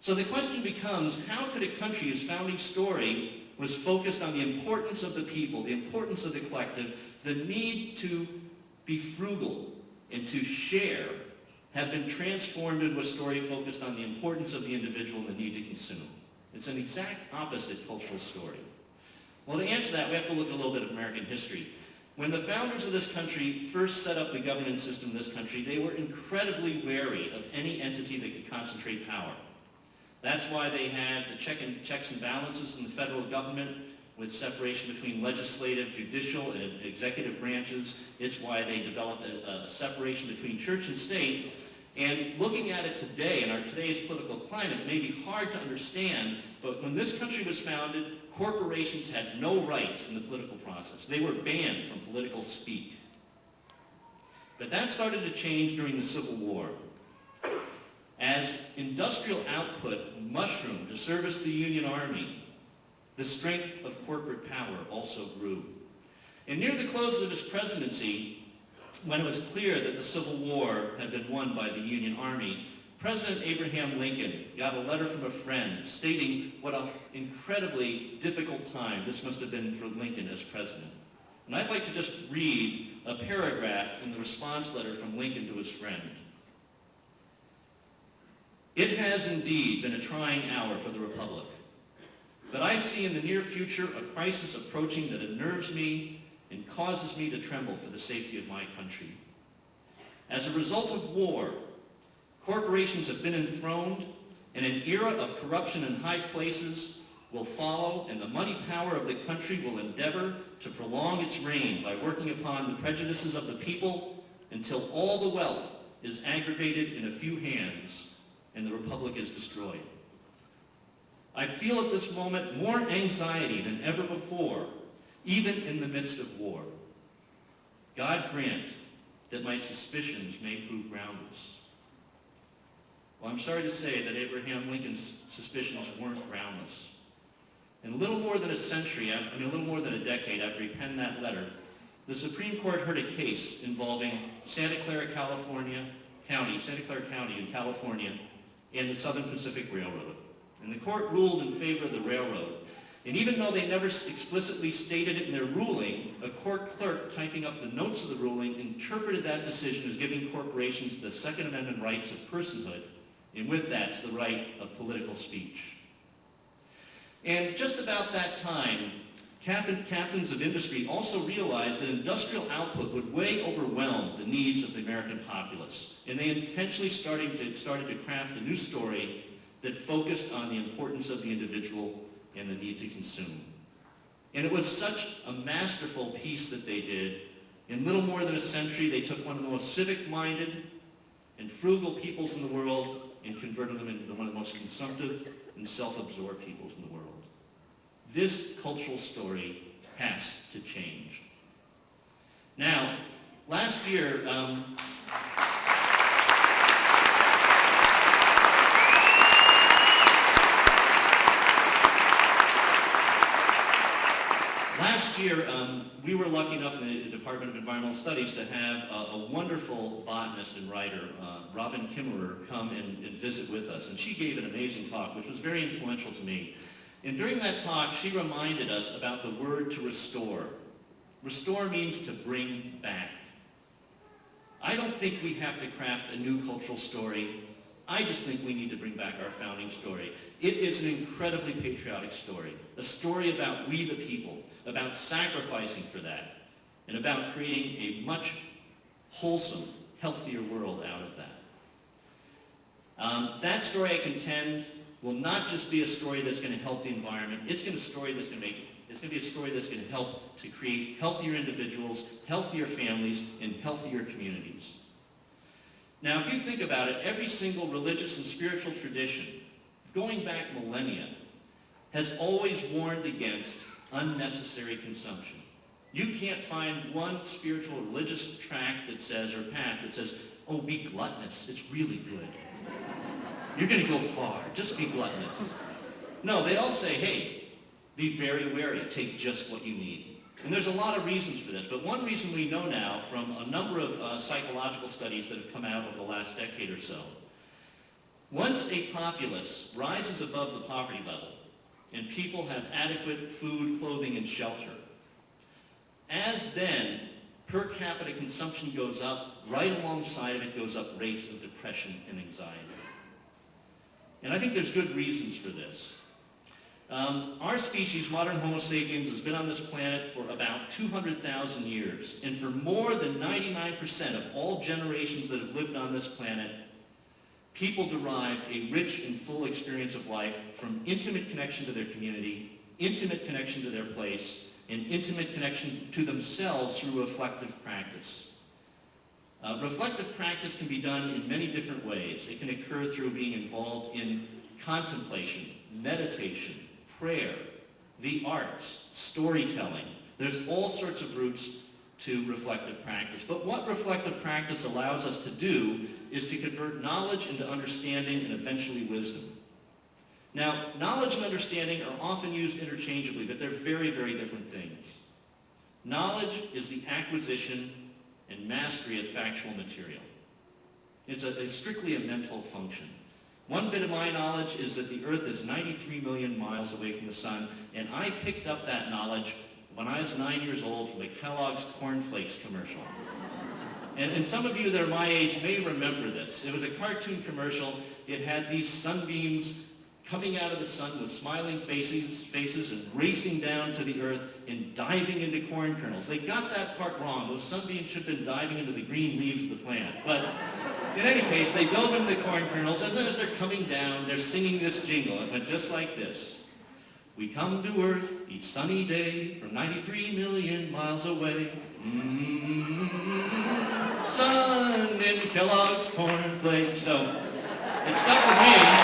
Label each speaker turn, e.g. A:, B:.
A: So the question becomes, how could a country whose founding story was focused on the importance of the people, the importance of the collective, the need to be frugal and to share, have been transformed into a story focused on the importance of the individual and the need to consume? It's an exact opposite cultural story. Well, to answer that, we have to look at a little bit of American history. When the founders of this country first set up the governance system in this country, they were incredibly wary of any entity that could concentrate power. That's why they had the checks and balances in the federal government with separation between legislative, judicial, and executive branches. It's why they developed a separation between church and state. And looking at it today, in our today's political climate, it may be hard to understand, but when this country was founded, corporations had no rights in the political process. They were banned from political speak. But that started to change during the Civil War. As industrial output mushroomed to service the Union Army, the strength of corporate power also grew. And near the close of his presidency, when it was clear that the Civil War had been won by the Union Army, President Abraham Lincoln got a letter from a friend stating what an incredibly difficult time this must have been for Lincoln as president. And I'd like to just read a paragraph in the response letter from Lincoln to his friend. "It has indeed been a trying hour for the Republic, but I see in the near future a crisis approaching that unnerves me and causes me to tremble for the safety of my country. As a result of war, corporations have been enthroned, and an era of corruption in high places will follow, and the money power of the country will endeavor to prolong its reign by working upon the prejudices of the people until all the wealth is aggregated in a few hands and the Republic is destroyed. I feel at this moment more anxiety than ever before, even in the midst of war. God grant that my suspicions may prove groundless." Well, I'm sorry to say that Abraham Lincoln's suspicions weren't groundless. And a little more than a little more than a decade after he penned that letter, the Supreme Court heard a case involving Santa Clara County in California, and the Southern Pacific Railroad. And the court ruled in favor of the railroad. And even though they never explicitly stated it in their ruling, a court clerk typing up the notes of the ruling interpreted that decision as giving corporations the Second Amendment rights of personhood, and with that, the right of political speech. And just about that time, captains of industry also realized that industrial output would way overwhelm the needs of the American populace. And they intentionally started to craft a new story that focused on the importance of the individual and the need to consume. And it was such a masterful piece that they did. In little more than a century, they took one of the most civic-minded and frugal peoples in the world and converted them into one of the most consumptive and self-absorbed peoples in the world. This cultural story has to change. Now, last year, we were lucky enough in the Department of Environmental Studies to have a wonderful botanist and writer, Robin Kimmerer, come and visit with us. And she gave an amazing talk, which was very influential to me. And during that talk, she reminded us about the word to restore. Restore means to bring back. I don't think we have to craft a new cultural story. I just think we need to bring back our founding story. It is an incredibly patriotic story, a story about we the people, about sacrificing for that, and about creating a much wholesome, healthier world out of that. That story, I contend, will not just be a story that's going to help the environment. It's going to be a story that's going to help to create healthier individuals, healthier families, and healthier communities. Now, if you think about it, every single religious and spiritual tradition, going back millennia, has always warned against unnecessary consumption. You can't find one spiritual religious tract that says, or path that says, oh, be gluttonous, it's really good. You're going to go far, just be gluttonous. No, they all say, hey, be very wary, take just what you need. And there's a lot of reasons for this, but one reason we know now from a number of psychological studies that have come out over the last decade or so, Once a populace rises above the poverty level and people have adequate food, clothing, and shelter, as then per capita consumption goes up, right alongside of it goes up rates of depression and anxiety. And I think there's good reasons for this. Our species, modern Homo sapiens, has been on this planet for about 200,000 years. And for more than 99% of all generations that have lived on this planet, people derive a rich and full experience of life from intimate connection to their community, intimate connection to their place, and intimate connection to themselves through reflective practice. Reflective practice can be done in many different ways. It can occur through being involved in contemplation, meditation, prayer, the arts, storytelling. There's all sorts of routes to reflective practice. But what reflective practice allows us to do is to convert knowledge into understanding and eventually wisdom. Now, knowledge and understanding are often used interchangeably, but they're very, very different things. Knowledge is the acquisition and mastery of factual material. It's strictly a mental function. One bit of my knowledge is that the Earth is 93 million miles away from the sun, and I picked up that knowledge when I was 9 years old from the Kellogg's Corn Flakes commercial. And some of you that are my age may remember this. It was a cartoon commercial. It had these sunbeams coming out of the sun with smiling faces and racing down to the earth and diving into corn kernels. They got that part wrong. Those sunbeams should have been diving into the green leaves of the plant. But in any case, they dove into the corn kernels, and then as they're coming down, they're singing this jingle. It went just like this. We come to Earth each sunny day from 93 million miles away. Sun in Kellogg's Corn Flakes. So it stuck with me.